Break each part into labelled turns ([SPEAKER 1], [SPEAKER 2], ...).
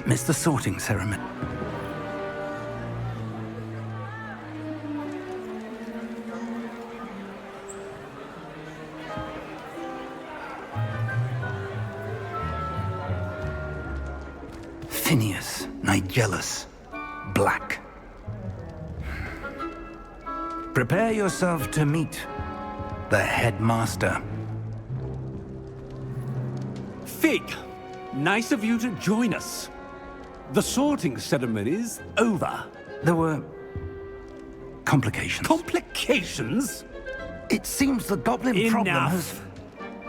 [SPEAKER 1] missed the sorting ceremony. Phineas, Nigellus, Black. Prepare yourself to meet the headmaster.
[SPEAKER 2] Fig, nice of you to join us. The sorting ceremony's over.
[SPEAKER 1] There were complications.
[SPEAKER 2] Complications?
[SPEAKER 1] It seems the goblin problem has...
[SPEAKER 2] Enough!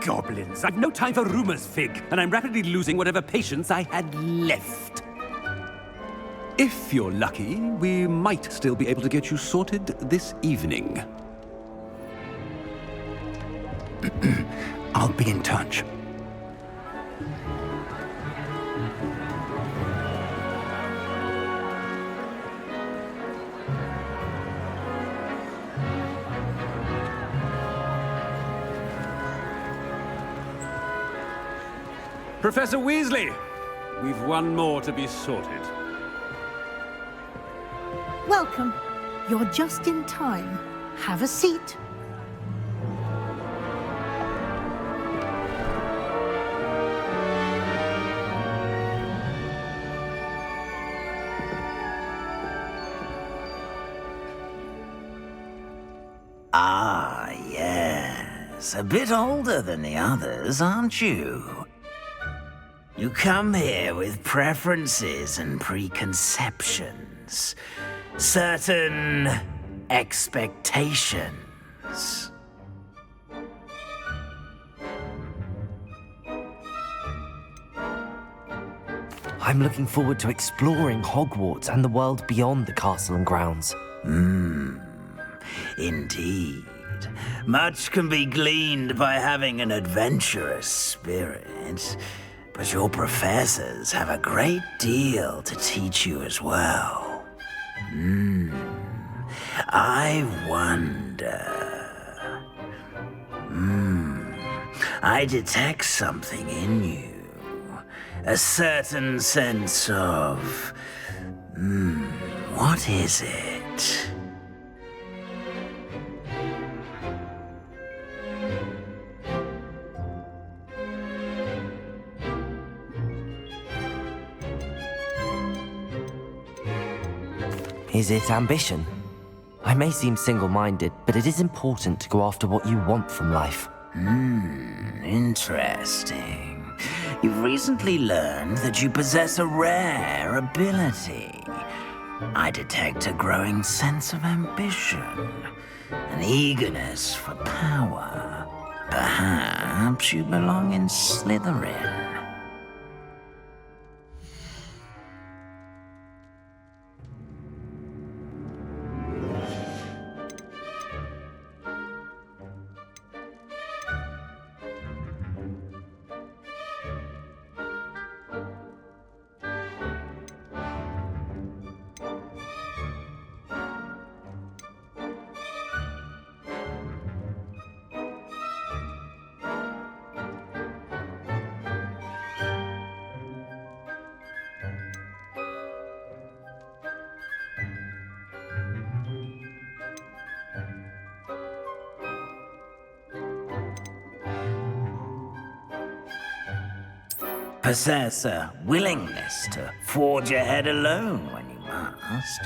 [SPEAKER 2] Goblins. I've no time for rumors, Fig, and I'm rapidly losing whatever patience I had left. If you're lucky, we might still be able to get you sorted this evening.
[SPEAKER 1] I'll be in touch.
[SPEAKER 2] Professor Weasley, we've one more to be sorted.
[SPEAKER 3] Welcome. You're just in time. Have a seat.
[SPEAKER 4] Ah, yes. A bit older than the others, aren't you? You come here with preferences and preconceptions. Certain expectations.
[SPEAKER 5] I'm looking forward to exploring Hogwarts and the world beyond the castle and grounds.
[SPEAKER 4] Indeed. Much can be gleaned by having an adventurous spirit, but your professors have a great deal to teach you as well. I wonder... I detect something in you. A certain sense of... what is it?
[SPEAKER 5] Is it ambition? I may seem single-minded, but it is important to go after what you want from life.
[SPEAKER 4] Interesting. You've recently learned that you possess a rare ability. I detect a growing sense of ambition, an eagerness for power. Perhaps you belong in Slytherin. Possess a willingness to forge ahead alone when you must.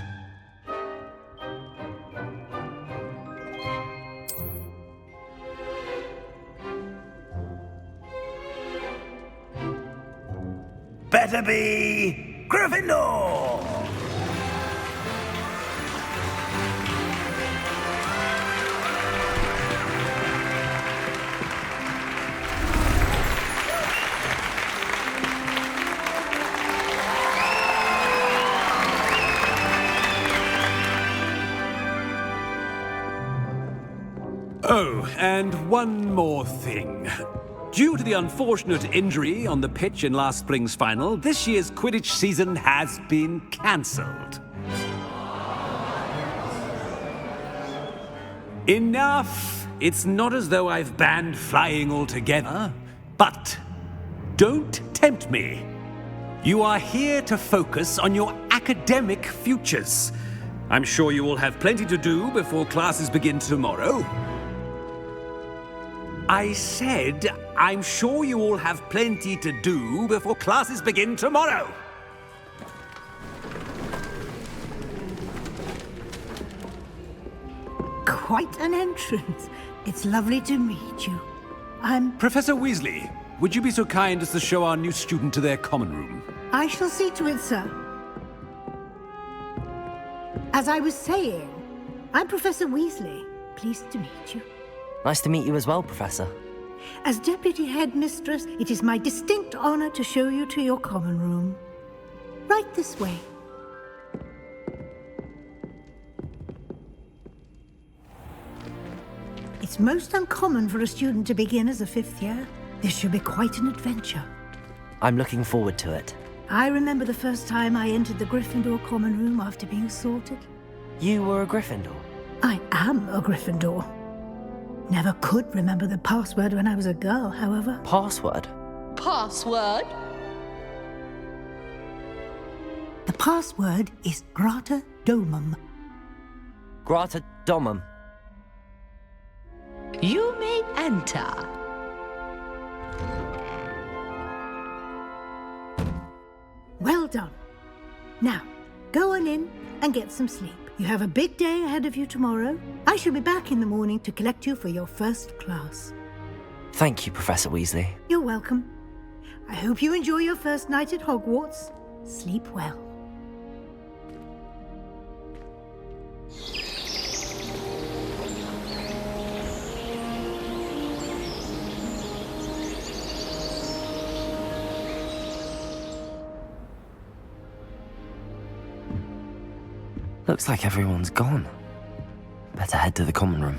[SPEAKER 4] Better be Gryffindor!
[SPEAKER 2] Oh, and one more thing. Due to the unfortunate injury on the pitch in last spring's final, this year's Quidditch season has been cancelled. Enough! It's not as though I've banned flying altogether, but don't tempt me. You are here to focus on your academic futures. I'm sure you will have plenty to do before classes begin tomorrow. I said, I'm sure you all have plenty to do before classes begin tomorrow.
[SPEAKER 3] Quite an entrance. It's lovely to meet you.
[SPEAKER 2] Professor Weasley, would you be so kind as to show our new student to their common room?
[SPEAKER 3] I shall see to it, sir. As I was saying, I'm Professor Weasley. Pleased to meet you.
[SPEAKER 5] Nice to meet you as well, Professor.
[SPEAKER 3] As Deputy Headmistress, it is my distinct honor to show you to your common room. Right this way. It's most uncommon for a student to begin as a fifth year. This should be quite an adventure.
[SPEAKER 5] I'm looking forward to it.
[SPEAKER 3] I remember the first time I entered the Gryffindor common room after being sorted.
[SPEAKER 5] You were a Gryffindor?
[SPEAKER 3] I am a Gryffindor. Never could remember the password when I was a girl, however.
[SPEAKER 5] Password?
[SPEAKER 6] Password?
[SPEAKER 3] The password is Grata Domum.
[SPEAKER 5] Grata Domum.
[SPEAKER 6] You may enter.
[SPEAKER 3] Well done. Now, go on in and get some sleep. You have a big day ahead of you tomorrow. I shall be back in the morning to collect you for your first class.
[SPEAKER 5] Thank you, Professor Weasley.
[SPEAKER 3] You're welcome. I hope you enjoy your first night at Hogwarts. Sleep well.
[SPEAKER 5] Looks like everyone's gone. Better head to the common room.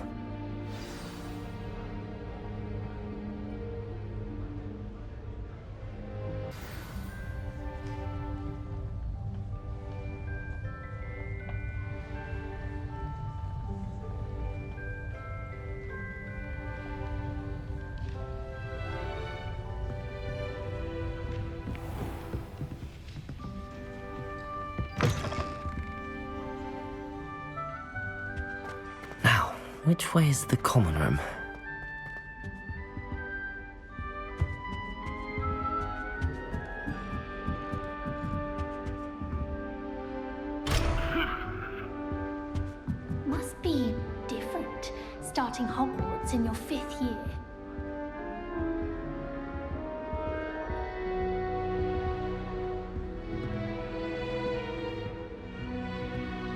[SPEAKER 5] Which way is the common room?
[SPEAKER 7] Must be different, starting Hogwarts in your 5th year.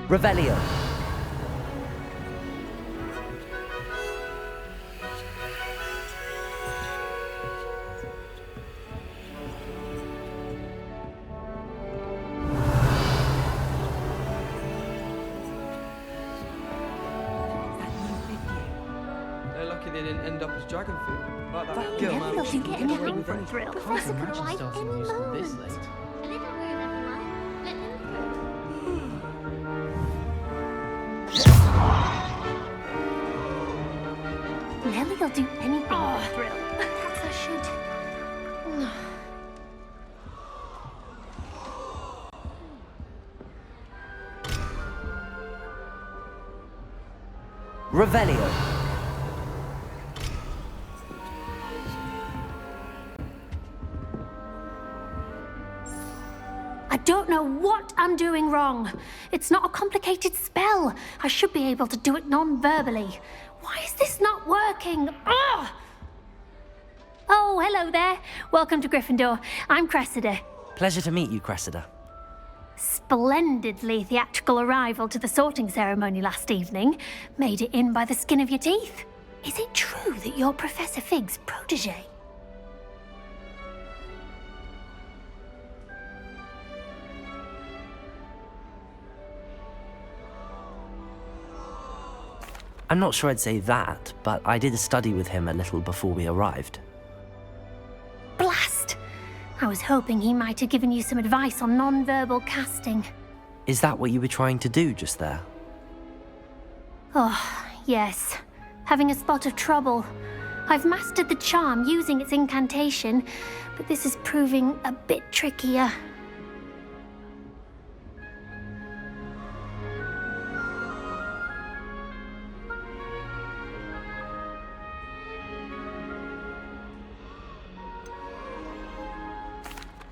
[SPEAKER 5] Revelio.
[SPEAKER 8] They didn't end up as dragon food. Like that girl, man.
[SPEAKER 7] Never get anything from Drill.
[SPEAKER 9] Can't
[SPEAKER 7] Professor could
[SPEAKER 9] imagine
[SPEAKER 7] arrive
[SPEAKER 9] starting
[SPEAKER 7] any
[SPEAKER 9] new school this
[SPEAKER 7] moment.
[SPEAKER 9] late.
[SPEAKER 7] A little room, everyone. Let them through. Nelly'll do anything for Drill. Perhaps I should.
[SPEAKER 5] Revelio.
[SPEAKER 7] I don't know what I'm doing wrong. It's not a complicated spell. I should be able to do it non-verbally. Why is this not working? Ugh! Oh, hello there. Welcome to Gryffindor. I'm Cressida.
[SPEAKER 5] Pleasure to meet you, Cressida.
[SPEAKER 7] Splendidly theatrical arrival to the sorting ceremony last evening. Made it in by the skin of your teeth. Is it true that you're Professor Fig's protege?
[SPEAKER 5] I'm not sure I'd say that, but I did study with him a little before we arrived.
[SPEAKER 7] Blast! I was hoping he might have given you some advice on non-verbal casting.
[SPEAKER 5] Is that what you were trying to do just there?
[SPEAKER 7] Oh, yes. Having a spot of trouble. I've mastered the charm using its incantation, but this is proving a bit trickier.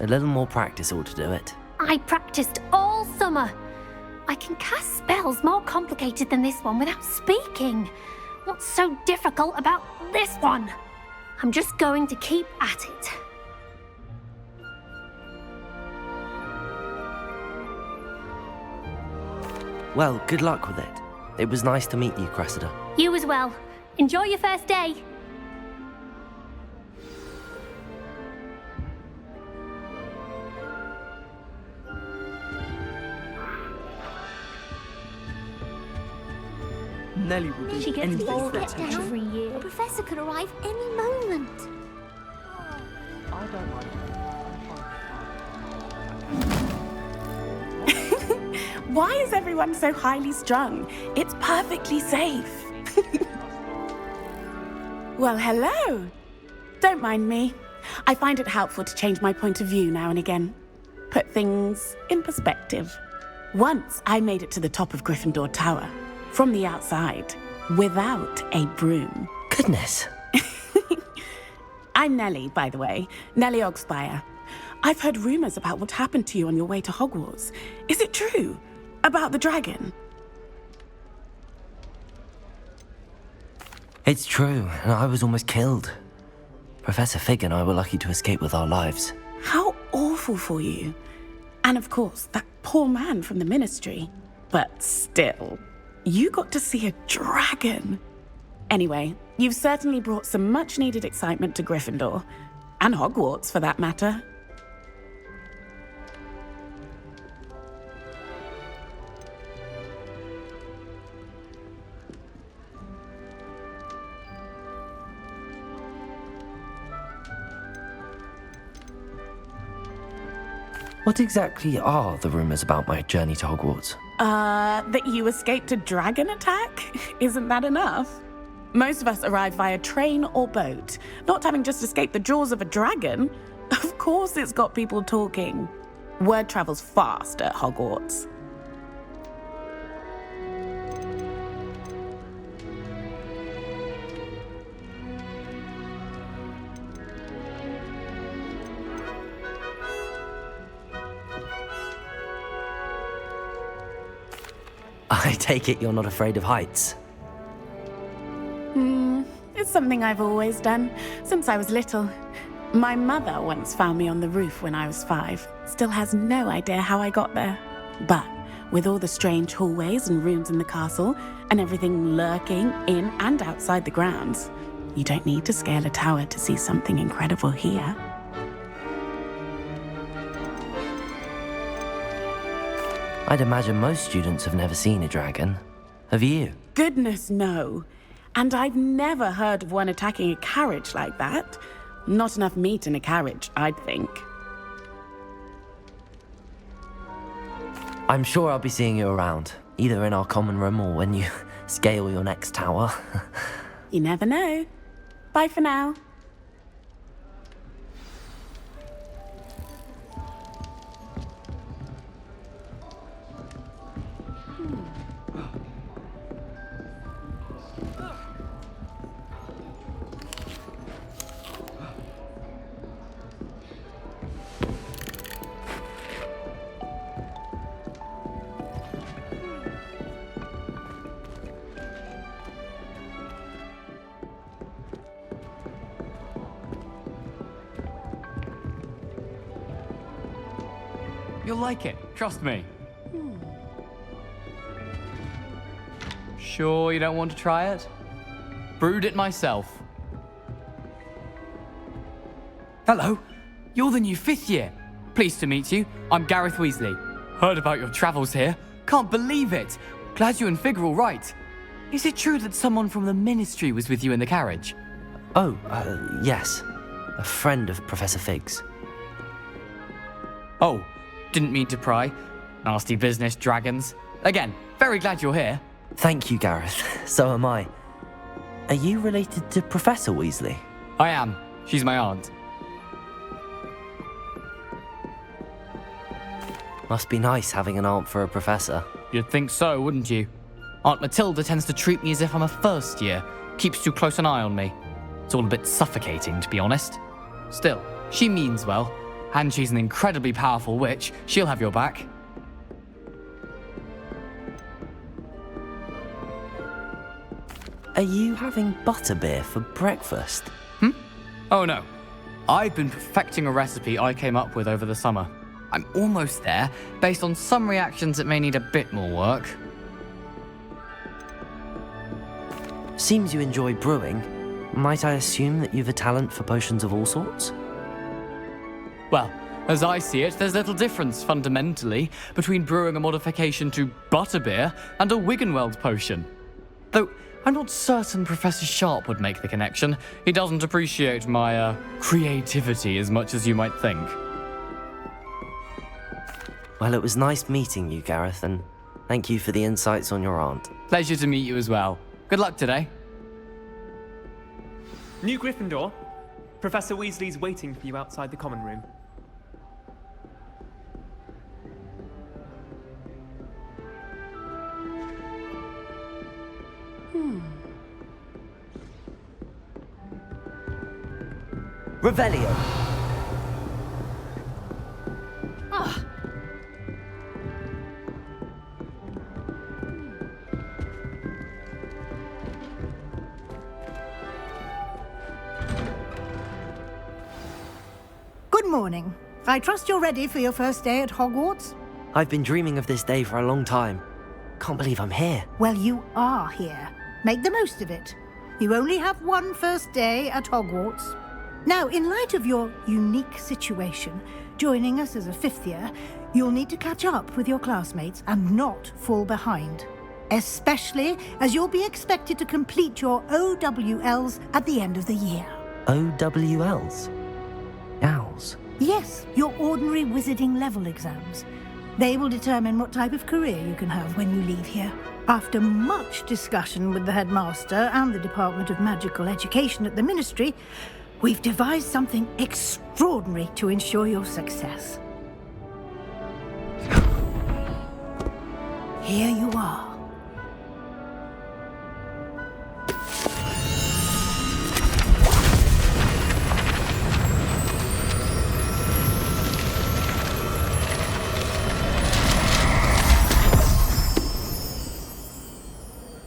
[SPEAKER 5] A little more practice ought to do it.
[SPEAKER 7] I practiced all summer. I can cast spells more complicated than this one without speaking. What's so difficult about this one? I'm just going to keep at it.
[SPEAKER 5] Well, good luck with it. It was nice to meet you, Cressida.
[SPEAKER 7] You as well. Enjoy your first day.
[SPEAKER 8] Nelly will do
[SPEAKER 6] She gets
[SPEAKER 8] anything
[SPEAKER 6] all
[SPEAKER 8] for
[SPEAKER 6] get
[SPEAKER 8] attention.
[SPEAKER 6] down every year. A professor could arrive any moment.
[SPEAKER 8] I don't mind.
[SPEAKER 9] Why is everyone so highly strung? It's perfectly safe. Well, hello. Don't mind me. I find it helpful to change my point of view now and again. Put things in perspective. Once I made it to the top of Gryffindor Tower, from the outside, without a broom.
[SPEAKER 5] Goodness.
[SPEAKER 9] I'm Nelly, by the way. Nelly Oggspire. I've heard rumors about what happened to you on your way to Hogwarts. Is it true? About the dragon?
[SPEAKER 5] It's true, and I was almost killed. Professor Fig and I were lucky to escape with our lives.
[SPEAKER 9] How awful for you. And of course, that poor man from the ministry. But still, you got to see a dragon. Anyway, you've certainly brought some much-needed excitement to Gryffindor. And Hogwarts, for that matter.
[SPEAKER 5] What exactly are the rumors about my journey to Hogwarts?
[SPEAKER 9] That you escaped a dragon attack? Isn't that enough? Most of us arrive via train or boat, not having just escaped the jaws of a dragon. Of course it's got people talking. Word travels fast at Hogwarts.
[SPEAKER 5] I take it you're not afraid of heights.
[SPEAKER 9] It's something I've always done, since I was little. My mother once found me on the roof when I was 5. Still has no idea how I got there. But with all the strange hallways and rooms in the castle, and everything lurking in and outside the grounds, you don't need to scale a tower to see something incredible here.
[SPEAKER 5] I'd imagine most students have never seen a dragon. Have you?
[SPEAKER 9] Goodness, no. And I've never heard of one attacking a carriage like that. Not enough meat in a carriage, I'd think.
[SPEAKER 5] I'm sure I'll be seeing you around, either in our common room or when you scale your next tower.
[SPEAKER 9] You never know. Bye for now.
[SPEAKER 10] You'll like it, trust me. Sure you don't want to try it? Brewed it myself. Hello, you're the new 5th year. Pleased to meet you. I'm Gareth Weasley. Heard about your travels here. Can't believe it. Glad you and Fig are all right. Is it true that someone from the ministry was with you in the carriage?
[SPEAKER 5] Oh, yes. A friend of Professor Fig's.
[SPEAKER 10] Oh, didn't mean to pry. Nasty business, dragons. Again, very glad you're here.
[SPEAKER 5] Thank you, Gareth. So am I. Are you related to Professor Weasley?
[SPEAKER 10] I am. She's my aunt.
[SPEAKER 5] Must be nice having an aunt for a professor.
[SPEAKER 10] You'd think so, wouldn't you? Aunt Matilda tends to treat me as if I'm a first year. Keeps too close an eye on me. It's all a bit suffocating, to be honest. Still, she means well. And she's an incredibly powerful witch. She'll have your back.
[SPEAKER 5] Are you having butterbeer for breakfast?
[SPEAKER 10] Oh no. I've been perfecting a recipe I came up with over the summer. I'm almost there. Based on some reactions, it may need a bit more work.
[SPEAKER 5] Seems you enjoy brewing. Might I assume that you've a talent for potions of all sorts?
[SPEAKER 10] Well, as I see it, there's little difference, fundamentally, between brewing a modification to butterbeer and a Wiggenweld potion. Though, I'm not certain Professor Sharp would make the connection. He doesn't appreciate my, creativity as much as you might think.
[SPEAKER 5] Well, it was nice meeting you, Gareth, and thank you for the insights on your aunt.
[SPEAKER 10] Pleasure to meet you as well. Good luck today.
[SPEAKER 11] New Gryffindor, Professor Weasley's waiting for you outside the common room.
[SPEAKER 5] Revelio!
[SPEAKER 3] Good morning. I trust you're ready for your first day at Hogwarts?
[SPEAKER 5] I've been dreaming of this day for a long time. Can't believe I'm here.
[SPEAKER 3] Well, you are here. Make the most of it. You only have one first day at Hogwarts. Now, in light of your unique situation, joining us as a fifth year, you'll need to catch up with your classmates and not fall behind. Especially as you'll be expected to complete your OWLs at the end of the year.
[SPEAKER 5] OWLs? Owls?
[SPEAKER 3] Yes, your ordinary wizarding level exams. They will determine what type of career you can have when you leave here. After much discussion with the headmaster and the Department of Magical Education at the Ministry, we've devised something extraordinary to ensure your success. Here you are.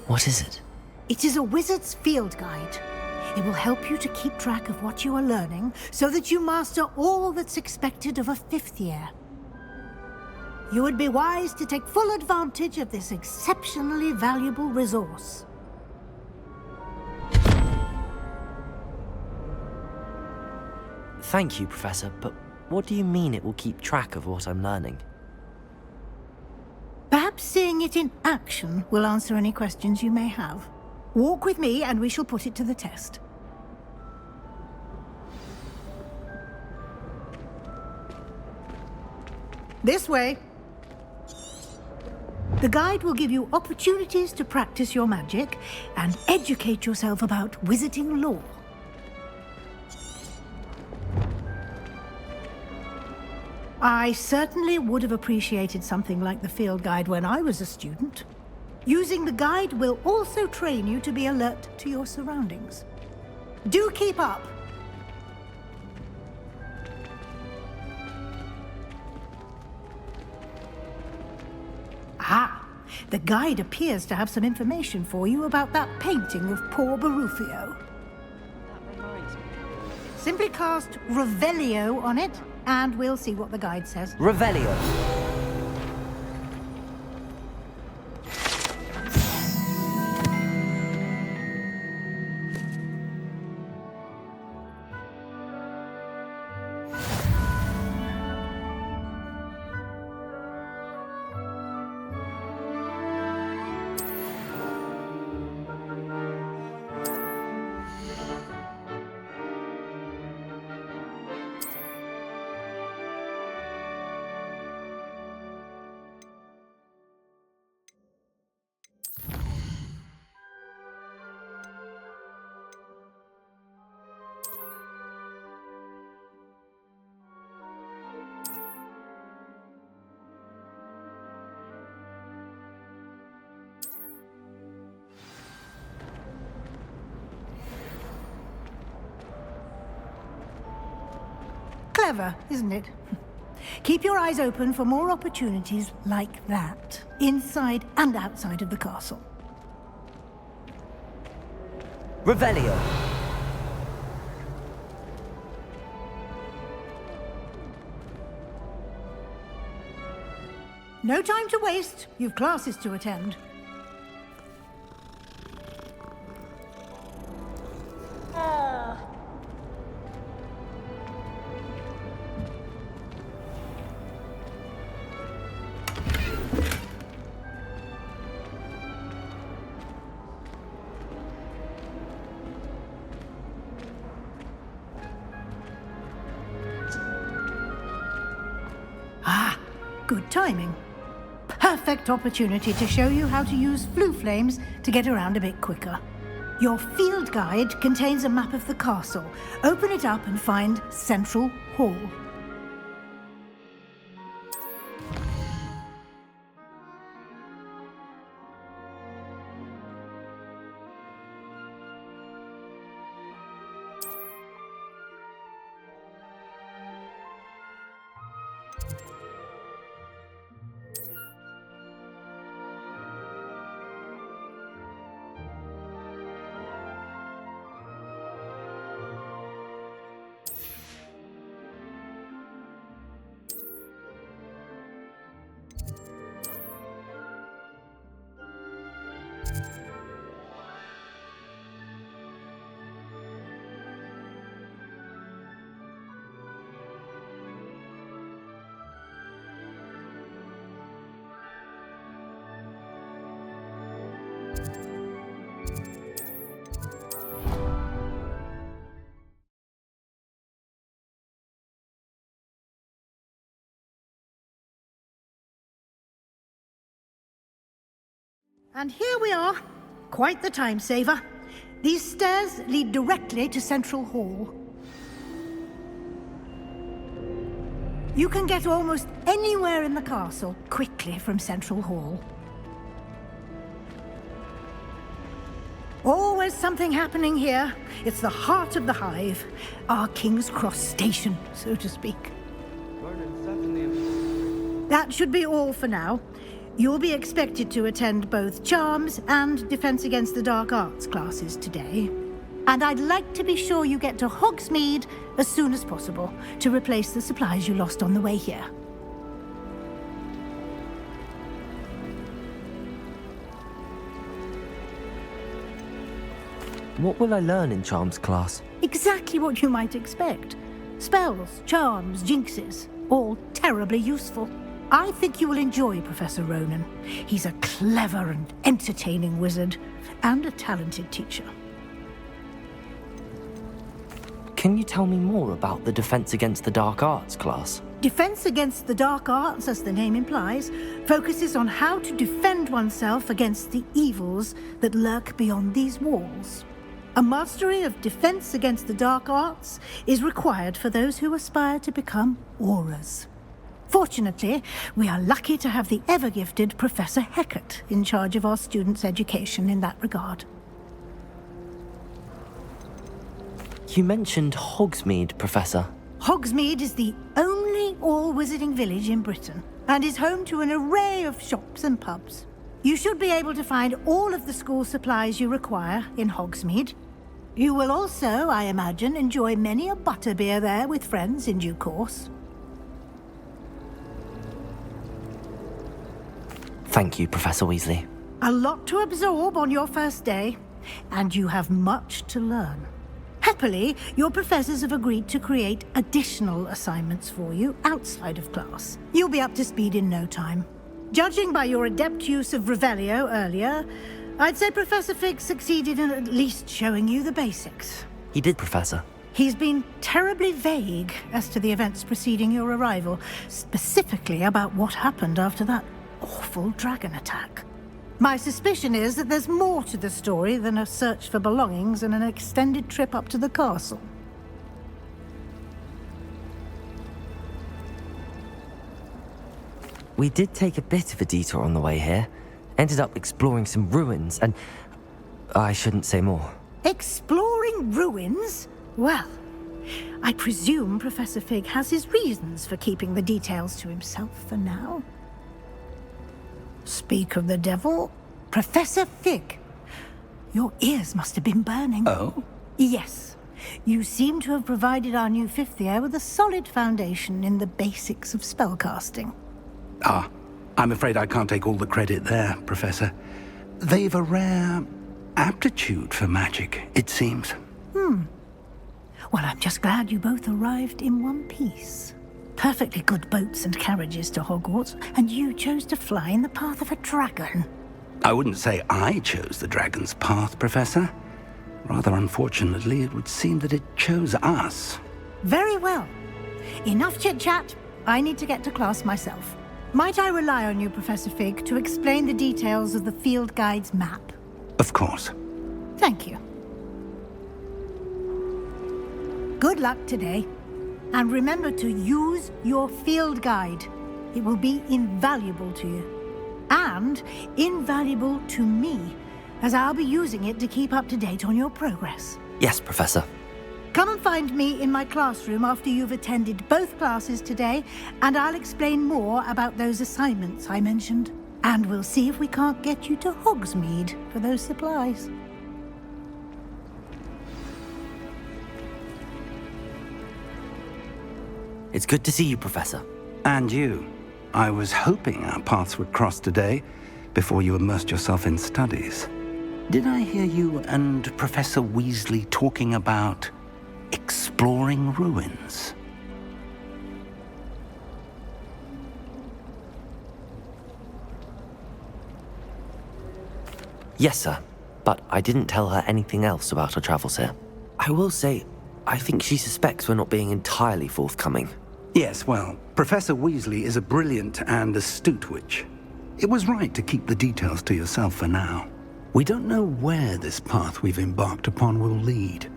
[SPEAKER 5] What is it?
[SPEAKER 3] It is a wizard's field guide. It will help you to keep track of what you are learning so that you master all that's expected of a fifth year. You would be wise to take full advantage of this exceptionally valuable resource.
[SPEAKER 5] Thank you, Professor, but what do you mean it will keep track of what I'm learning?
[SPEAKER 3] Perhaps seeing it in action will answer any questions you may have. Walk with me and we shall put it to the test. This way. The guide will give you opportunities to practice your magic and educate yourself about wizarding lore. I certainly would have appreciated something like the field guide when I was a student. Using the guide will also train you to be alert to your surroundings. Do keep up! Ah, the guide appears to have some information for you about that painting of poor Barufio. Simply cast Revelio on it, and we'll see what the guide says.
[SPEAKER 5] Revelio!
[SPEAKER 3] Clever, isn't it? Keep your eyes open for more opportunities like that, inside and outside of the castle.
[SPEAKER 5] Revelio.
[SPEAKER 3] No time to waste. You've classes to attend. Good timing. Perfect opportunity to show you how to use Floo Flames to get around a bit quicker. Your field guide contains a map of the castle. Open it up and find Central Hall. And here we are. Quite the time saver. These stairs lead directly to Central Hall. You can get almost anywhere in the castle quickly from Central Hall. Always something happening here. It's the heart of the Hive. Our King's Cross station, so to speak. That should be all for now. You'll be expected to attend both Charms and Defense Against the Dark Arts classes today. And I'd like to be sure you get to Hogsmeade as soon as possible to replace the supplies you lost on the way here.
[SPEAKER 5] What will I learn in Charms class?
[SPEAKER 3] Exactly what you might expect. Spells, charms, jinxes, all terribly useful. I think you will enjoy Professor Ronan. He's a clever and entertaining wizard, and a talented teacher.
[SPEAKER 5] Can you tell me more about the Defense Against the Dark Arts class?
[SPEAKER 3] Defense Against the Dark Arts, as the name implies, focuses on how to defend oneself against the evils that lurk beyond these walls. A mastery of Defense Against the Dark Arts is required for those who aspire to become auras. Fortunately, we are lucky to have the ever-gifted Professor Hecat in charge of our students' education in that regard.
[SPEAKER 5] You mentioned Hogsmeade, Professor.
[SPEAKER 3] Hogsmeade is the only all-wizarding village in Britain, and is home to an array of shops and pubs. You should be able to find all of the school supplies you require in Hogsmeade. You will also, I imagine, enjoy many a butterbeer there with friends in due course.
[SPEAKER 5] Thank you, Professor Weasley.
[SPEAKER 3] A lot to absorb on your first day, and you have much to learn. Happily, your professors have agreed to create additional assignments for you outside of class. You'll be up to speed in no time. Judging by your adept use of Revelio earlier, I'd say Professor Fig succeeded in at least showing you the basics.
[SPEAKER 5] He did, Professor.
[SPEAKER 3] He's been terribly vague as to the events preceding your arrival, specifically about what happened after that awful dragon attack. My suspicion is that there's more to the story than a search for belongings and an extended trip up to the castle.
[SPEAKER 5] We did take a bit of a detour on the way here. Ended up exploring some ruins and... I shouldn't say more.
[SPEAKER 3] Exploring ruins? Well, I presume Professor Fig has his reasons for keeping the details to himself for now. Speak of the devil, Professor Fig. Your ears must have been burning.
[SPEAKER 1] Oh?
[SPEAKER 3] Yes. You seem to have provided our new fifth year with a solid foundation in the basics of spellcasting.
[SPEAKER 1] Ah, I'm afraid I can't take all the credit there, Professor. They've a rare aptitude for magic, it seems.
[SPEAKER 3] Well, I'm just glad you both arrived in one piece. Perfectly good boats and carriages to Hogwarts, and you chose to fly in the path of a dragon.
[SPEAKER 1] I wouldn't say I chose the dragon's path, Professor. Rather unfortunately, it would seem that it chose us.
[SPEAKER 3] Very well. Enough chit-chat. I need to get to class myself. Might I rely on you, Professor Fig, to explain the details of the field guide's map?
[SPEAKER 1] Of course.
[SPEAKER 3] Thank you. Good luck today. And remember to use your field guide. It will be invaluable to you. And invaluable to me, as I'll be using it to keep up to date on your progress.
[SPEAKER 5] Yes, Professor.
[SPEAKER 3] Come and find me in my classroom after you've attended both classes today, and I'll explain more about those assignments I mentioned. And we'll see if we can't get you to Hogsmeade for those supplies.
[SPEAKER 5] It's good to see you, Professor.
[SPEAKER 1] And you. I was hoping our paths would cross today, before you immersed yourself in studies. Did I hear you and Professor Weasley talking about exploring ruins?
[SPEAKER 5] Yes, sir. But I didn't tell her anything else about our travels here. I will say, I think she suspects we're not being entirely forthcoming.
[SPEAKER 1] Yes, well, Professor Weasley is a brilliant and astute witch. It was right to keep the details to yourself for now. We don't know where this path we've embarked upon will lead.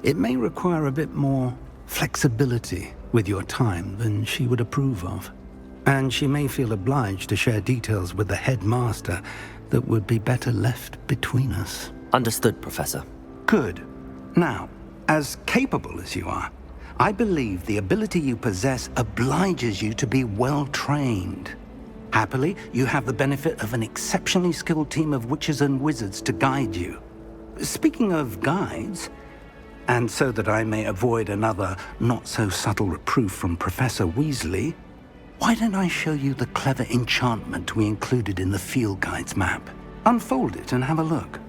[SPEAKER 1] It may require a bit more flexibility with your time than she would approve of. And she may feel obliged to share details with the headmaster that would be better left between us.
[SPEAKER 5] Understood, Professor.
[SPEAKER 1] Good. Now, as capable as you are, I believe the ability you possess obliges you to be well trained. Happily, you have the benefit of an exceptionally skilled team of witches and wizards to guide you. Speaking of guides, and so that I may avoid another not-so-subtle reproof from Professor Weasley, why don't I show you the clever enchantment we included in the field guide's map? Unfold it and have a look.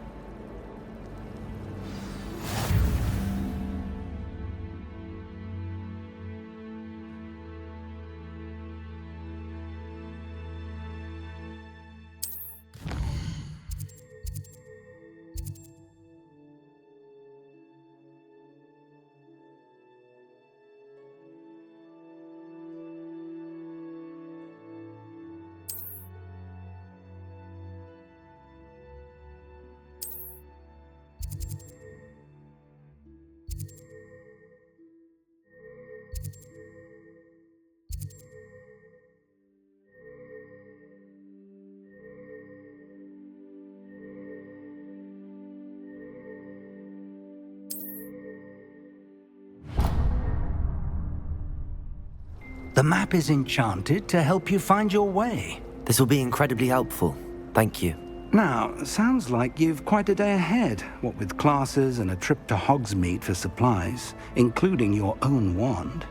[SPEAKER 1] The map is enchanted to help you find your way.
[SPEAKER 5] This will be incredibly helpful. Thank you.
[SPEAKER 1] Now, sounds like you've quite a day ahead, what with classes and a trip to Hogsmeade for supplies, including your own wand.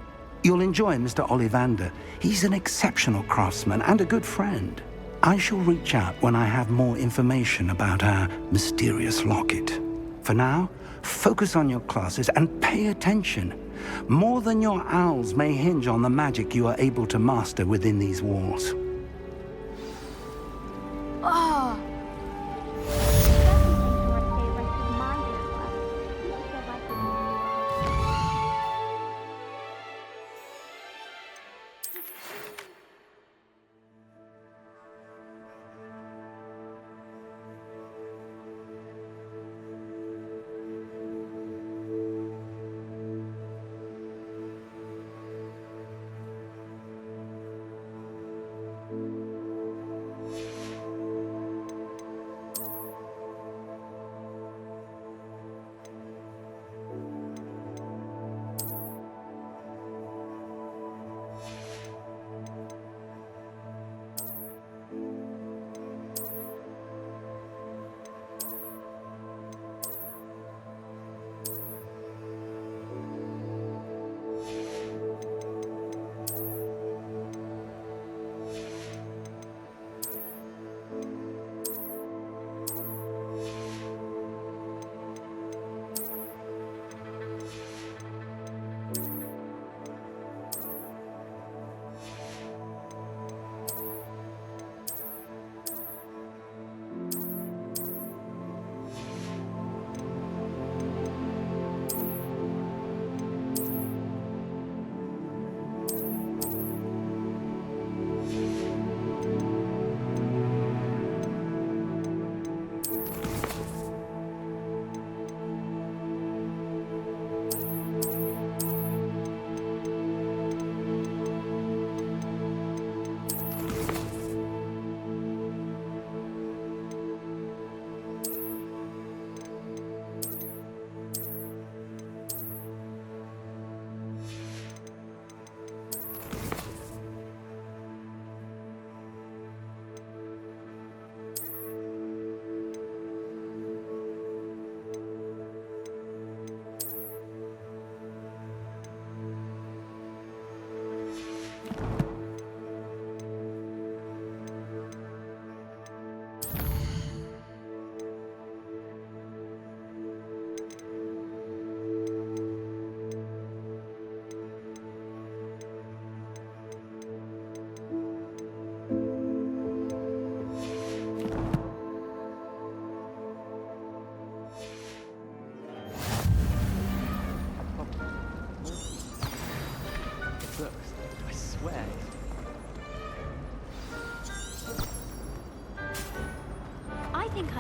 [SPEAKER 1] You'll enjoy Mr. Ollivander. He's an exceptional craftsman and a good friend. I shall reach out when I have more information about our mysterious locket. For now, focus on your classes and pay attention. More than your owls may hinge on the magic you are able to master within these walls.
[SPEAKER 6] Oh.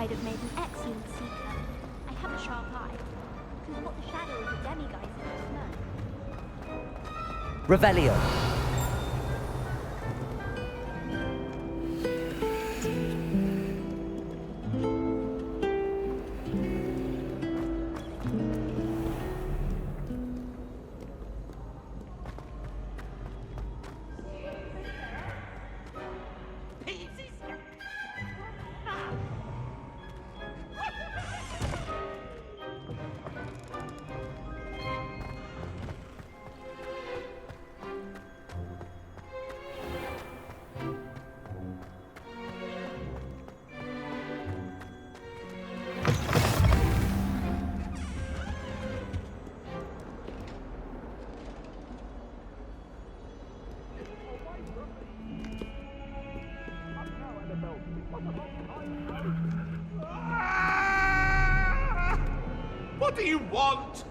[SPEAKER 6] I'd have made an excellent seeker. I have a sharp eye. Which is what the shadow of the demiguise is, no?
[SPEAKER 5] Revelio.
[SPEAKER 12] What do you want?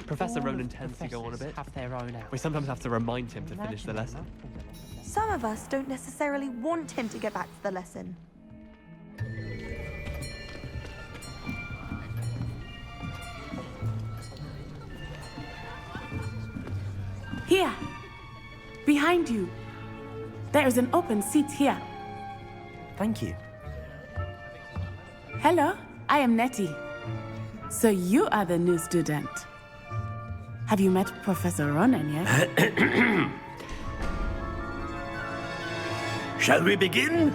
[SPEAKER 11] Professor Ronan tends to go on a bit.
[SPEAKER 10] Have their own hour.
[SPEAKER 11] We sometimes have to remind him to finish the lesson.
[SPEAKER 13] Some of us don't necessarily want him to get back to the lesson.
[SPEAKER 9] Here. Behind you. There is an open seat here.
[SPEAKER 5] Thank you.
[SPEAKER 9] Hello, I am Nettie. So you are the new student. Have you met Professor Ronan yet?
[SPEAKER 12] Shall we begin?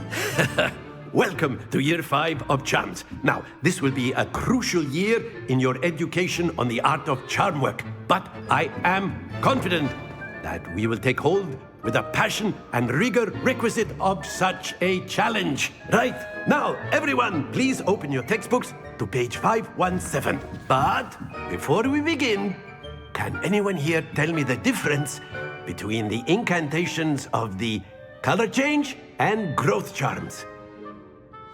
[SPEAKER 12] Welcome to Year 5 of Charms. Now, this will be a crucial year in your education on the art of charm work. But I am confident that we will take hold with the passion and rigor requisite of such a challenge. Right, now, everyone, please open your textbooks to page 517. But before we begin, can anyone here tell me the difference between the incantations of the color change and growth charms?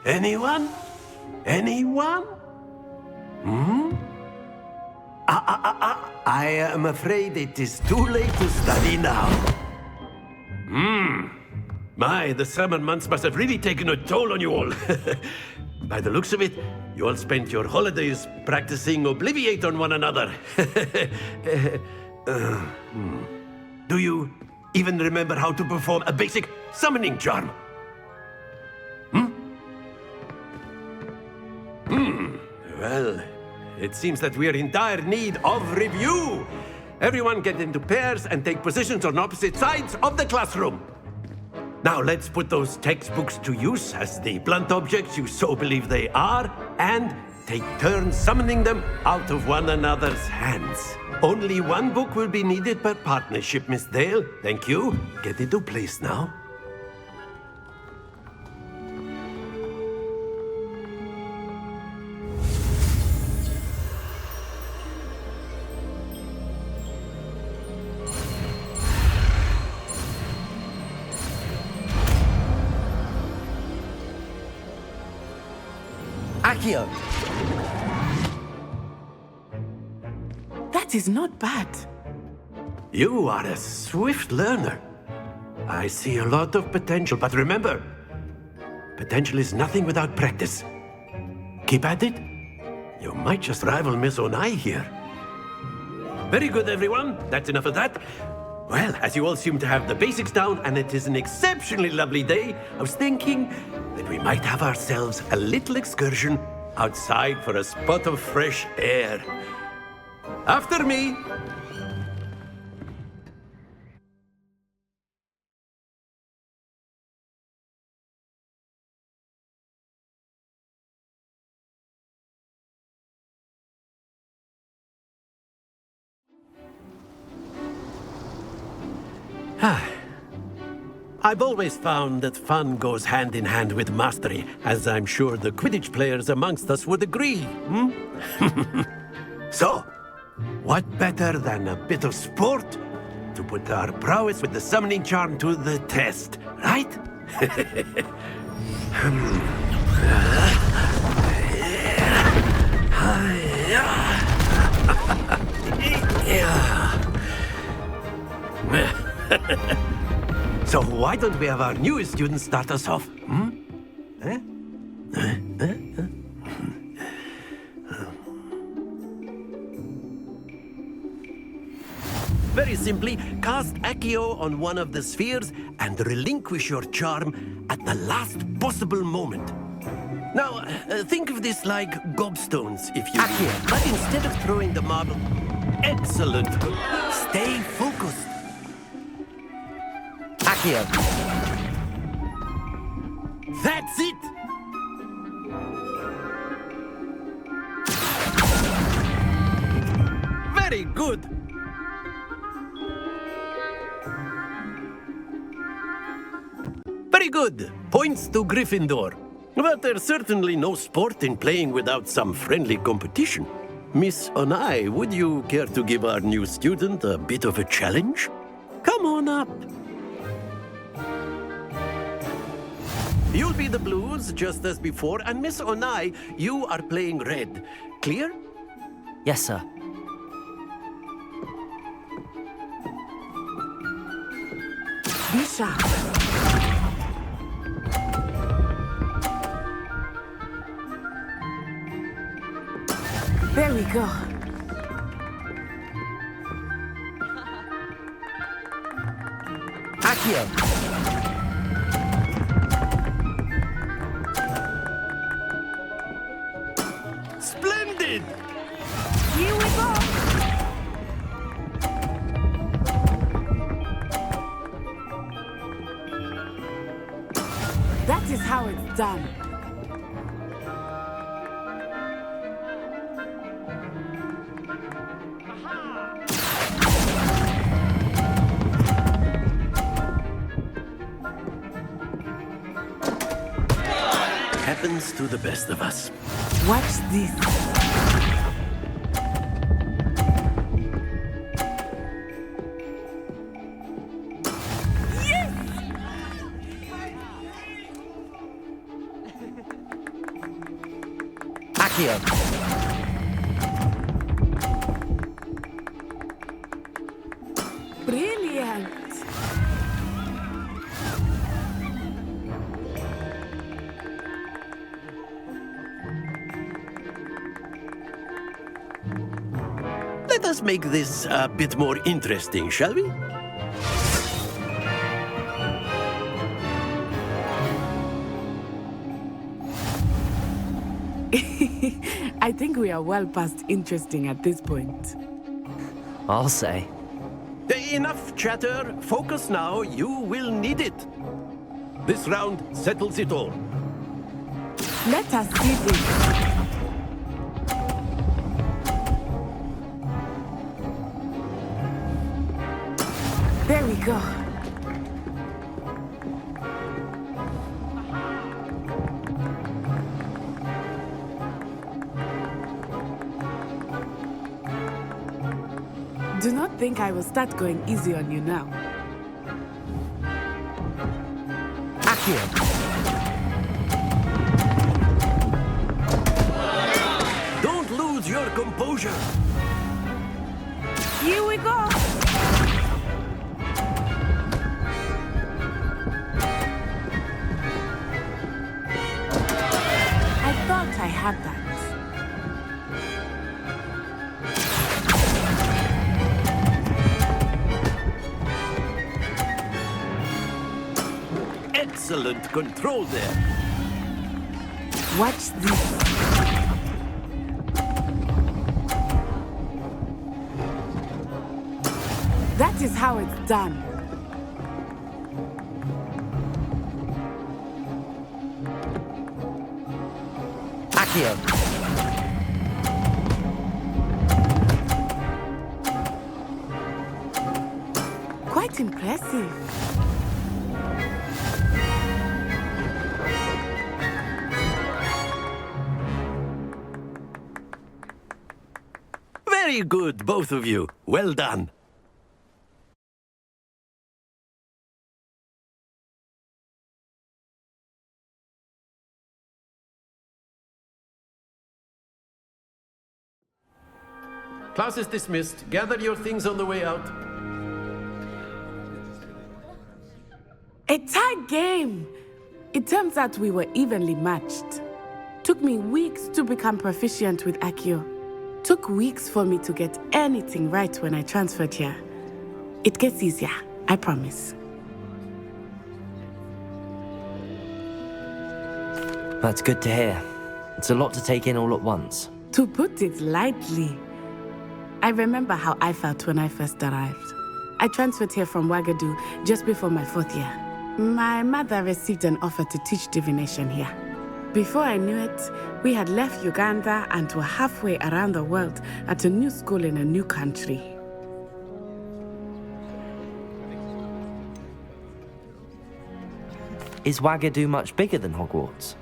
[SPEAKER 12] Anyone? Anyone? I am afraid it is too late to study now. My, the summer months must have really taken a toll on you all. By the looks of it, you all spent your holidays practicing Obliviate on one another. Do you even remember how to perform a basic summoning charm? Well, it seems that we are in dire need of review. Everyone get into pairs and take positions on opposite sides of the classroom. Now let's put those textbooks to use as the blunt objects you so believe they are, and take turns summoning them out of one another's hands. Only one book will be needed per partnership, Miss Dale. Thank you. Get into place now.
[SPEAKER 5] Accio.
[SPEAKER 9] That is not bad.
[SPEAKER 12] You are a swift learner. I see a lot of potential, but remember, potential is nothing without practice. Keep at it. You might just rival Miss Onai here. Very good, everyone. That's enough of that. Well, as you all seem to have the basics down, and it is an exceptionally lovely day, I was thinking that we might have ourselves a little excursion outside for a spot of fresh air. After me. I've always found that fun goes hand in hand with mastery, as I'm sure the Quidditch players amongst us would agree. So, what better than a bit of sport to put our prowess with the summoning charm to the test, right? So why don't we have our newest student start us off? Very simply, cast Accio on one of the spheres and relinquish your charm at the last possible moment. Now, think of this like gobstones, if you will. But instead of throwing the marble... Excellent. Stay focused.
[SPEAKER 5] Accio.
[SPEAKER 12] That's it! Very good. Very good. Points to Gryffindor. But there's certainly no sport in playing without some friendly competition. Miss Onai, would you care to give our new student a bit of a challenge? Come on up. You'll be the blues, just as before, and Miss Onai, you are playing red. Clear?
[SPEAKER 5] Yes, sir.
[SPEAKER 9] Be sharp. There we go.
[SPEAKER 5] Accio.
[SPEAKER 12] Splendid!
[SPEAKER 9] Here we go. That is how it's done.
[SPEAKER 12] Happens to the best of us.
[SPEAKER 9] Watch this.
[SPEAKER 5] Accio.
[SPEAKER 9] Brilliant.
[SPEAKER 12] Let us make this a bit more interesting, shall we?
[SPEAKER 9] I think we are well past interesting at this point.
[SPEAKER 5] I'll say.
[SPEAKER 12] Enough chatter. Focus now. You will need it. This round settles it all.
[SPEAKER 9] Let us see this. There we go. Do not think I will start going easy on you now.
[SPEAKER 5] Accio.
[SPEAKER 12] Don't lose your composure.
[SPEAKER 9] Here we go. I thought I had that.
[SPEAKER 12] Excellent control there.
[SPEAKER 9] Watch this. That is how it's done.
[SPEAKER 5] Accio.
[SPEAKER 9] Quite impressive.
[SPEAKER 12] Very good, both of you. Well done. class is dismissed. Gather your things on the way out.
[SPEAKER 9] A tie game! It turns out we were evenly matched. Took me weeks to become proficient with Accio. Took weeks for me to get anything right when I transferred here. It gets easier, I promise.
[SPEAKER 5] That's good to hear. It's a lot to take in all at once.
[SPEAKER 9] To put it lightly, I remember how I felt when I first arrived. I transferred here from Wagadu just before my 4th year. My mother received an offer to teach divination here. Before I knew it, we had left Uganda and were halfway around the world at a new school in a new country.
[SPEAKER 5] Is Wagadu much bigger than Hogwarts?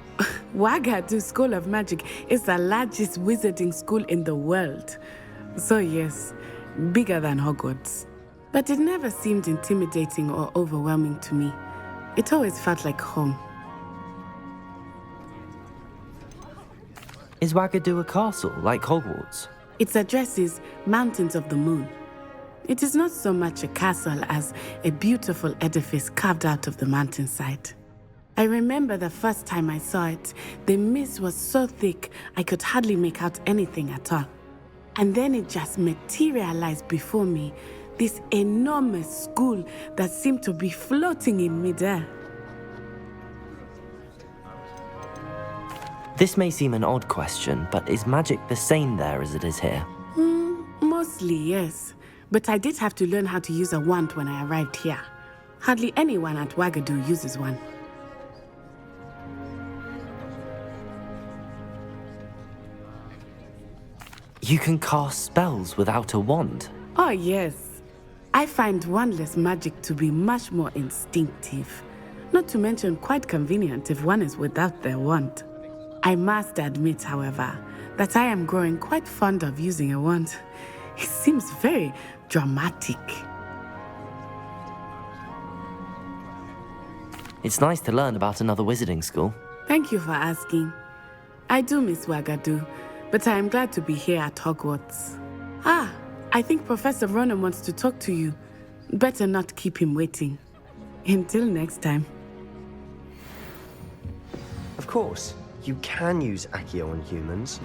[SPEAKER 9] Wagadu School of Magic is the largest wizarding school in the world. So yes, bigger than Hogwarts. But it never seemed intimidating or overwhelming to me. It always felt like home.
[SPEAKER 5] Is Wagadu a castle, like Hogwarts?
[SPEAKER 9] Its address is Mountains of the Moon. It is not so much a castle as a beautiful edifice carved out of the mountainside. I remember the first time I saw it, the mist was so thick I could hardly make out anything at all. And then it just materialized before me, this enormous school that seemed to be floating in midair.
[SPEAKER 5] This may seem an odd question, but is magic the same there as it is here?
[SPEAKER 9] Mostly, yes. But I did have to learn how to use a wand when I arrived here. Hardly anyone at Wagadu uses one.
[SPEAKER 5] You can cast spells without a wand?
[SPEAKER 9] Oh, yes. I find wandless magic to be much more instinctive. Not to mention quite convenient if one is without their wand. I must admit, however, that I am growing quite fond of using a wand. It seems very dramatic.
[SPEAKER 5] It's nice to learn about another wizarding school.
[SPEAKER 9] Thank you for asking. I do miss Wagadu, but I am glad to be here at Hogwarts. I think Professor Ronan wants to talk to you. Better not keep him waiting. Until next time.
[SPEAKER 14] Of course, you can use Accio on humans,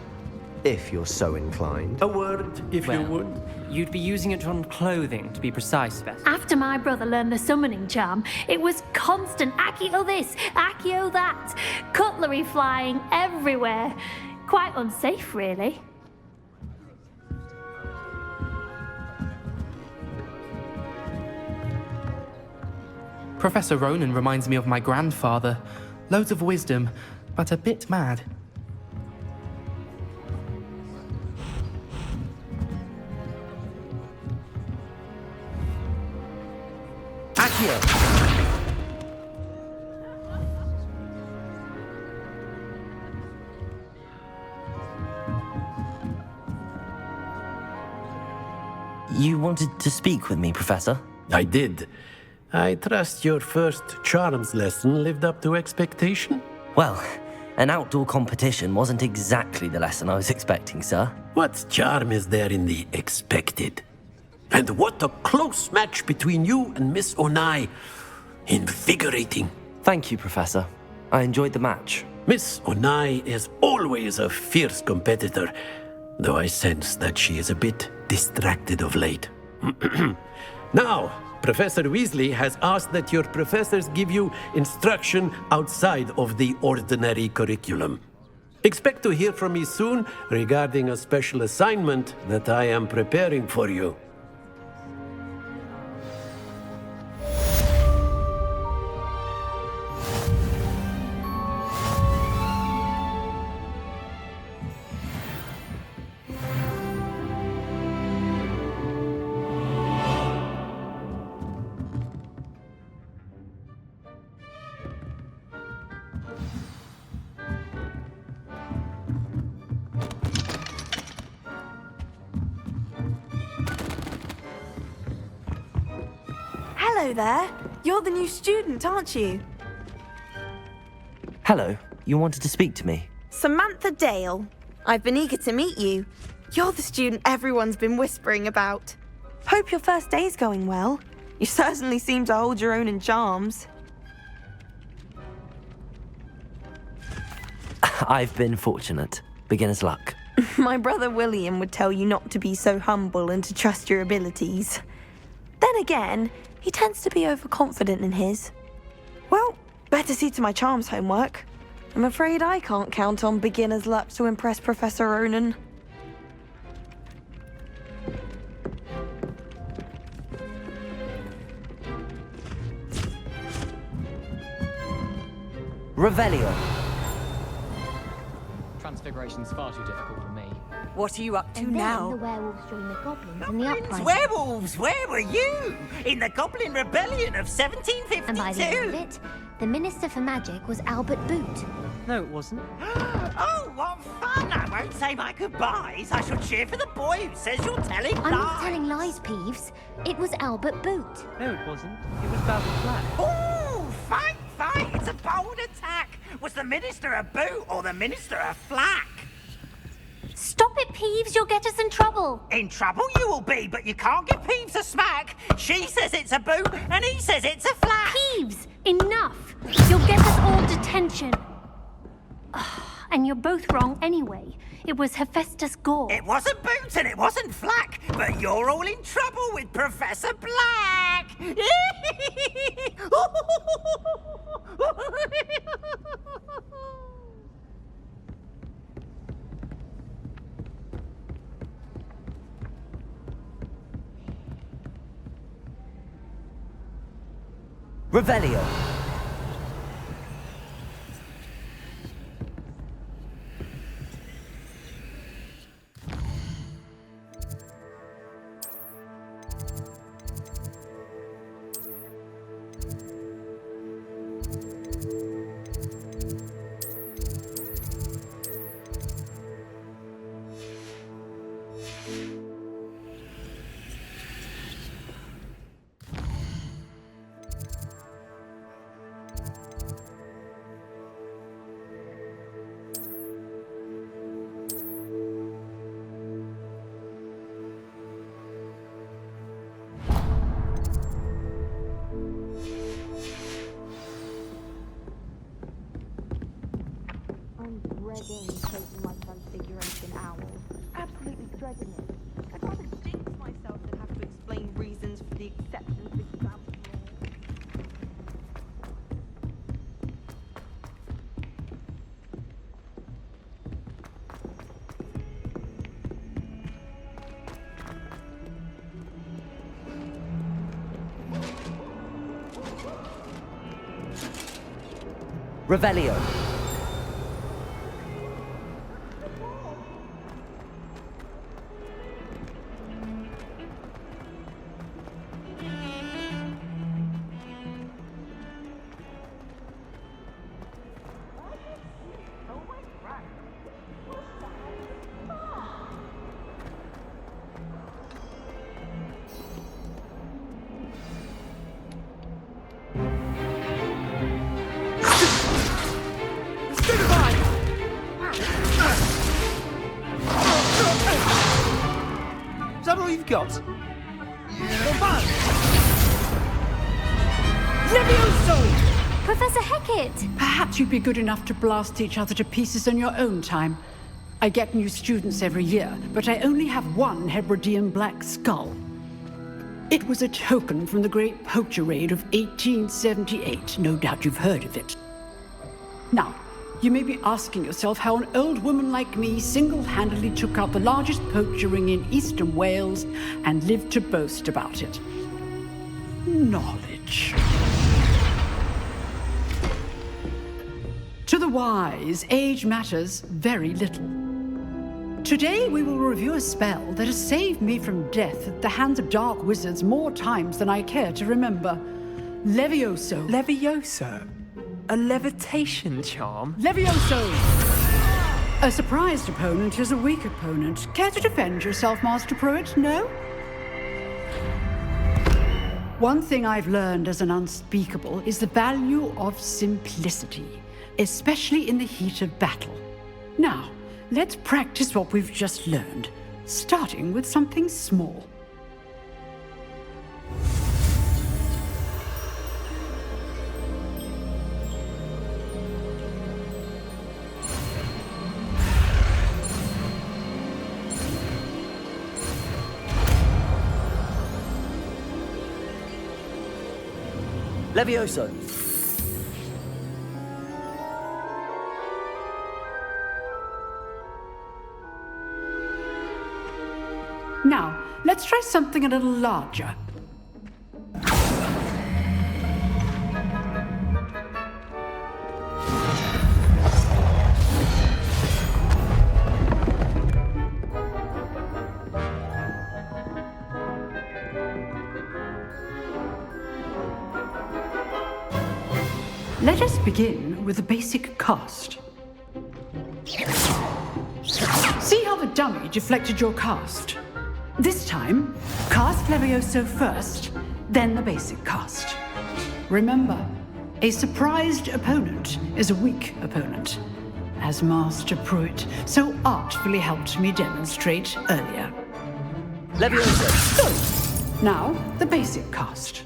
[SPEAKER 14] if you're so inclined.
[SPEAKER 12] A word, if you would.
[SPEAKER 11] You'd be using it on clothing, to be precise, Sebastian.
[SPEAKER 7] After my brother learned the summoning charm, it was constant Accio this, Accio that, cutlery flying everywhere. Quite unsafe, really.
[SPEAKER 15] Professor Ronan reminds me of my grandfather. Loads of wisdom, but a bit mad.
[SPEAKER 5] Accio! You wanted to speak with me, Professor?
[SPEAKER 12] I did. I trust your first charms lesson lived up to expectation?
[SPEAKER 5] Well, an outdoor competition wasn't exactly the lesson I was expecting, sir.
[SPEAKER 12] What charm is there in the expected? And what a close match between you and Miss Onai. Invigorating.
[SPEAKER 5] Thank you, Professor. I enjoyed the match.
[SPEAKER 12] Miss Onai is always a fierce competitor, though I sense that she is a bit distracted of late. Now, Professor Weasley has asked that your professors give you instruction outside of the ordinary curriculum. Expect to hear from me soon regarding a special assignment that I am preparing for you.
[SPEAKER 13] Hello there. You're the new student, aren't you?
[SPEAKER 5] Hello, you wanted to speak to me?
[SPEAKER 13] Samantha Dale. I've been eager to meet you. You're the student everyone's been whispering about. Hope your first day's going well. You certainly seem to hold your own in charms.
[SPEAKER 5] I've been fortunate. Beginner's luck.
[SPEAKER 13] My brother William would tell you not to be so humble and to trust your abilities. Then again, he tends to be overconfident in his. Well, better see to my charms homework. I'm afraid I can't count on beginner's luck to impress Professor Ronan.
[SPEAKER 5] Revelio.
[SPEAKER 16] Transfiguration's far too difficult for me.
[SPEAKER 17] What are you up to
[SPEAKER 6] And
[SPEAKER 17] now?
[SPEAKER 6] then the werewolves joined the goblins in the uprising.
[SPEAKER 17] Werewolves, where were you? In the Goblin Rebellion of 1752?
[SPEAKER 6] And by the end of it, the Minister for Magic was Albert Boot.
[SPEAKER 17] No, it wasn't. Oh, what fun! I won't say my goodbyes. I shall cheer for the boy who says you're telling lies.
[SPEAKER 6] I'm not telling lies, Peeves. It was Albert Boot.
[SPEAKER 11] No, it wasn't. It was Basil Flack.
[SPEAKER 17] Oh, fight! It's a bold attack. Was the Minister a boot or the Minister a flack?
[SPEAKER 7] Stop it, Peeves. You'll get us in trouble.
[SPEAKER 17] In trouble you will be, but you can't give Peeves a smack. She says it's a boot, and he says it's a flack.
[SPEAKER 7] Peeves, enough. You'll get us all detention. And you're both wrong anyway. It was Hephaestus Gore.
[SPEAKER 17] It wasn't boot and it wasn't flack, but you're all in trouble with Professor Black.
[SPEAKER 5] Revelio.
[SPEAKER 13] Dreading taking my transfiguration owl. Absolutely dreading it. I'd rather jinx myself than have to explain reasons for the exceptions to exam.
[SPEAKER 5] Revelio.
[SPEAKER 2] Is that all you've got?
[SPEAKER 3] Levioso!
[SPEAKER 7] Professor Hecat!
[SPEAKER 3] Perhaps you'd be good enough to blast each other to pieces on your own time. I get new students every year, but I only have one Hebridean black skull. It was a token from the Great Poacher Raid of 1878. No doubt you've heard of it. Now, you may be asking yourself how an old woman like me single-handedly took out the largest poacher ring in eastern Wales and lived to boast about it. Knowledge. To the wise, age matters very little. Today we will review a spell that has saved me from death at the hands of dark wizards more times than I care to remember. Levioso.
[SPEAKER 11] Levioso? A levitation charm?
[SPEAKER 3] Levioso! A surprised opponent is a weak opponent. Care to defend yourself, Master Pruitt? No? One thing I've learned as an unspeakable is the value of simplicity, especially in the heat of battle. Now, let's practice what we've just learned.
[SPEAKER 18] starting with something small.
[SPEAKER 5] Levioso.
[SPEAKER 18] Now, let's try something a little larger. Let us begin with the basic cast. See how the dummy deflected your cast? This time, cast Levioso first, then the basic cast. Remember, a surprised opponent is a weak opponent, as Master Pruitt so artfully helped me demonstrate earlier.
[SPEAKER 5] Levioso!
[SPEAKER 18] Good. Now, the basic cast.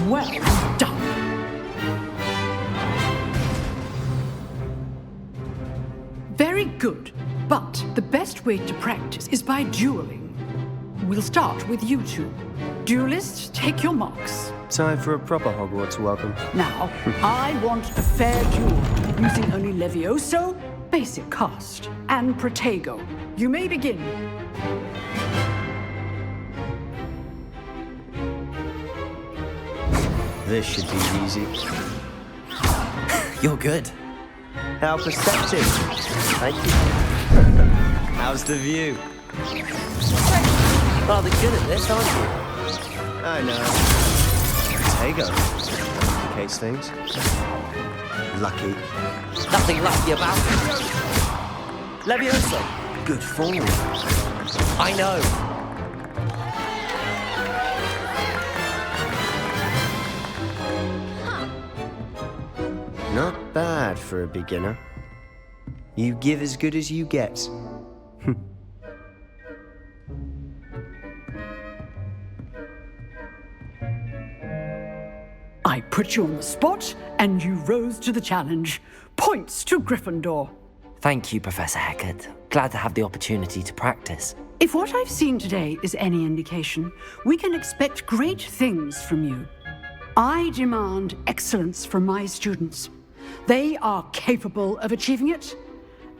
[SPEAKER 18] Well done. Very good. But the best way to practice is by dueling. We'll start with you two. Duelists, take your marks.
[SPEAKER 14] Time for a proper Hogwarts welcome.
[SPEAKER 18] Now, I want a fair duel, using only Levioso, basic cast, and Protego. You may begin.
[SPEAKER 14] This should be easy.
[SPEAKER 5] You're good.
[SPEAKER 14] How perceptive. Thank you. How's the view?
[SPEAKER 5] Rather good at this, aren't you?
[SPEAKER 14] I know. Protego. Complicates things. Lucky.
[SPEAKER 5] Nothing lucky about it. Levioso.
[SPEAKER 14] Good form.
[SPEAKER 5] I know.
[SPEAKER 14] Not bad for a beginner. You give as good as you get.
[SPEAKER 18] I put you on the spot, and you rose to the challenge. Points to Gryffindor.
[SPEAKER 5] Thank you, Professor Hecat. Glad to have the opportunity to practice.
[SPEAKER 18] If what I've seen today is any indication, we can expect great things from you. I demand excellence from my students. They are capable of achieving it,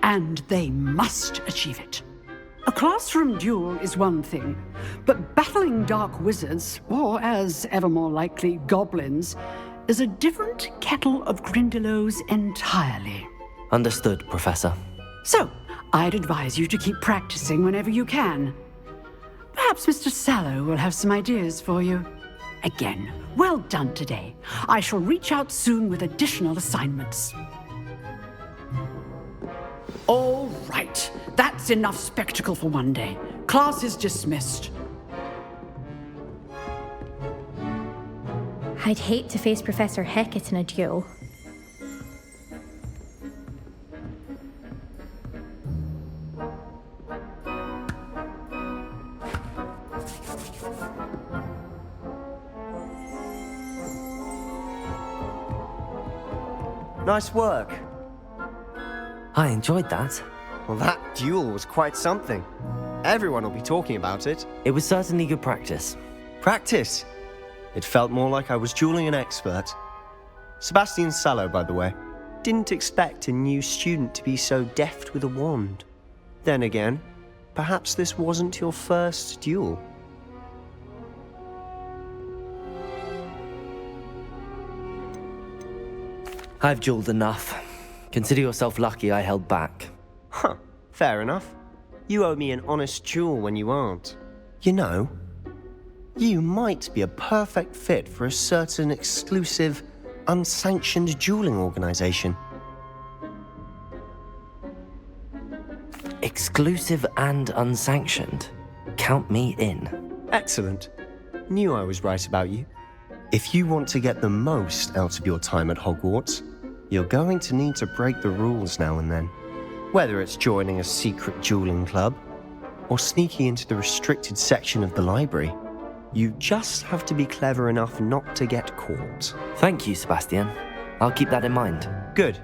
[SPEAKER 18] and they must achieve it. A classroom duel is one thing, but battling dark wizards, or as ever more likely, goblins, is a different kettle of Grindylows entirely.
[SPEAKER 5] Understood, Professor.
[SPEAKER 18] So, I'd advise you to keep practicing whenever you can. Perhaps Mr. Sallow will have some ideas for you. Again, well done today. I shall reach out soon with additional assignments. All right, that's enough spectacle for one day. Class is dismissed.
[SPEAKER 6] I'd hate to face Professor Hecat in a duel.
[SPEAKER 14] Nice work.
[SPEAKER 5] I enjoyed that.
[SPEAKER 14] Well, that duel was quite something. Everyone will be talking about it.
[SPEAKER 5] It was certainly good practice.
[SPEAKER 14] Practice? It felt more like I was dueling an expert. Sebastian Sallow, by the way. Didn't expect a new student to be so deft with a wand. Then again, perhaps this wasn't your first duel.
[SPEAKER 5] I've dueled enough. Consider yourself lucky I held back.
[SPEAKER 14] Huh, fair enough. You owe me an honest duel when you aren't. You know, you might be a perfect fit for a certain exclusive, unsanctioned dueling organization.
[SPEAKER 5] Exclusive and unsanctioned? Count me in.
[SPEAKER 14] Excellent. Knew I was right about you. If you want to get the most out of your time at Hogwarts, you're going to need to break the rules now and then. Whether it's joining a secret dueling club or sneaking into the restricted section of the library, you just have to be clever enough not to get caught.
[SPEAKER 5] Thank you, Sebastian. I'll keep that in mind.
[SPEAKER 14] Good.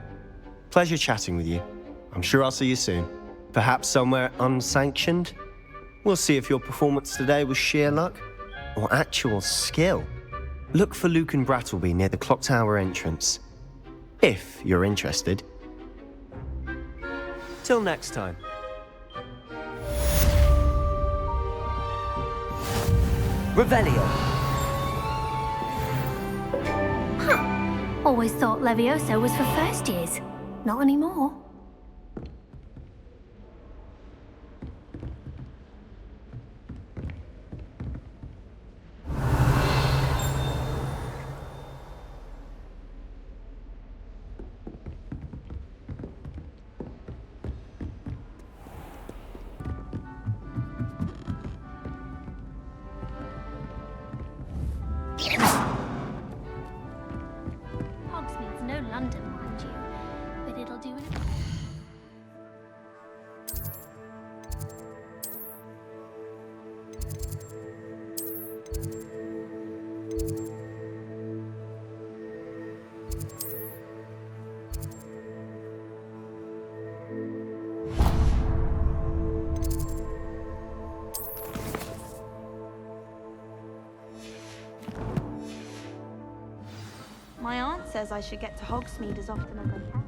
[SPEAKER 14] Pleasure chatting with you. I'm sure I'll see you soon. Perhaps somewhere unsanctioned? We'll see if your performance today was sheer luck or actual skill. Look for Luke and Brattleby near the clock tower entrance, if you're interested. Till next time.
[SPEAKER 5] Revelio.
[SPEAKER 7] Huh. Always thought Levioso was for first years. Not anymore. Hogsmeade's no London, mind you, but it'll do it.
[SPEAKER 13] My aunt says I should get to Hogsmeade as often as I can.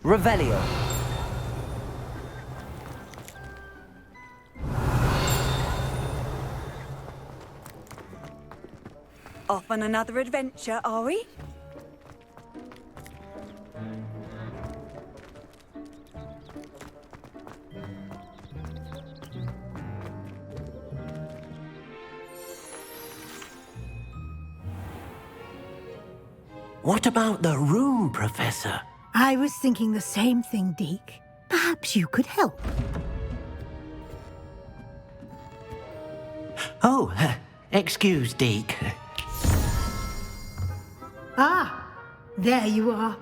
[SPEAKER 5] Revelio.
[SPEAKER 19] Off on another adventure, are we?
[SPEAKER 12] What about the room, Professor?
[SPEAKER 3] I was thinking the same thing, Deke. Perhaps you could help.
[SPEAKER 12] Oh, excuse, Deke.
[SPEAKER 3] Ah, there you are.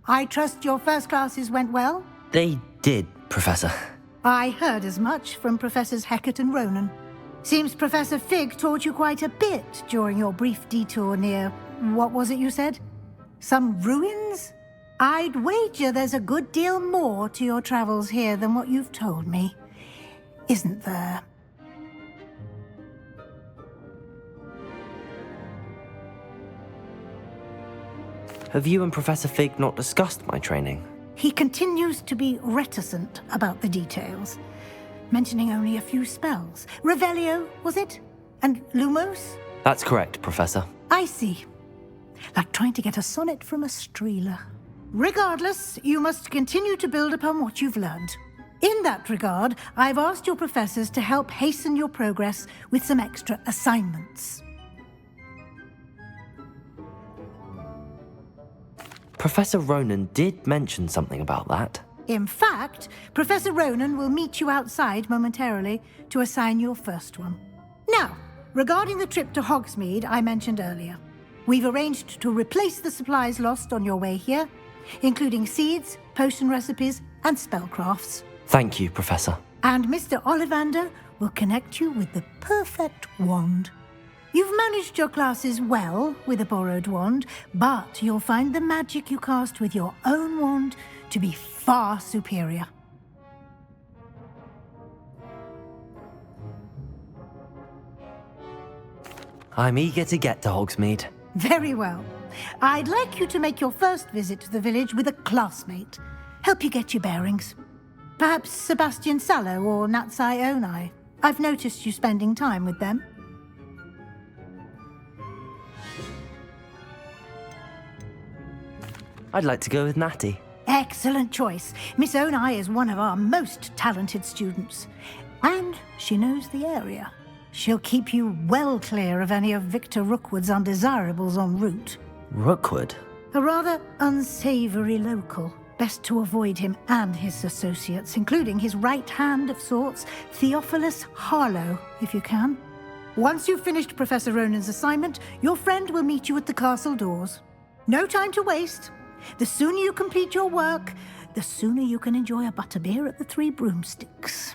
[SPEAKER 3] I trust your first classes went well?
[SPEAKER 5] They did, Professor.
[SPEAKER 3] I heard as much from Professors Hecat and Ronan. Seems Professor Fig taught you quite a bit during your brief detour near... what was it you said? Some ruins? I'd wager there's a good deal more to your travels here than what you've told me. Isn't there?
[SPEAKER 5] Have you and Professor Fig not discussed my training?
[SPEAKER 3] He continues to be reticent about the details, mentioning only a few spells. Revelio, was it? And Lumos?
[SPEAKER 5] That's correct, Professor.
[SPEAKER 3] I see. Like trying to get a sonnet from a streeler. Regardless, you must continue to build upon what you've learned. In that regard, I've asked your professors to help hasten your progress with some extra assignments.
[SPEAKER 5] Professor Ronan did mention something about that.
[SPEAKER 3] In fact, Professor Ronan will meet you outside momentarily to assign your first one. Now, regarding the trip to Hogsmeade I mentioned earlier, we've arranged to replace the supplies lost on your way here, including seeds, potion recipes, and spellcrafts.
[SPEAKER 5] Thank you, Professor.
[SPEAKER 3] And Mr. Ollivander will connect you with the perfect wand. You've managed your classes well with a borrowed wand, but you'll find the magic you cast with your own wand to be far superior.
[SPEAKER 5] I'm eager to get to Hogsmeade.
[SPEAKER 3] Very well. I'd like you to make your first visit to the village with a classmate. Help you get your bearings. Perhaps Sebastian Sallow or Natsai Onai. I've noticed you spending time with them.
[SPEAKER 5] I'd like to go with Natty.
[SPEAKER 3] Excellent choice. Miss Onai is one of our most talented students. And she knows the area. She'll keep you well clear of any of Victor Rookwood's undesirables en route.
[SPEAKER 5] Rookwood?
[SPEAKER 3] A rather unsavory local. Best to avoid him and his associates, including his right hand of sorts, Theophilus Harlow, if you can. Once you've finished Professor Ronan's assignment, your friend will meet you at the castle doors. No time to waste. The sooner you complete your work, the sooner you can enjoy a butterbeer at the Three Broomsticks.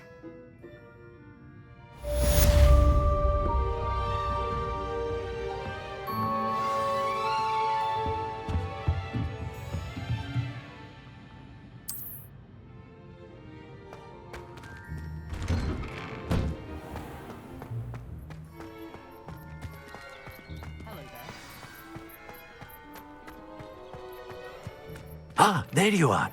[SPEAKER 12] Ah, there you are.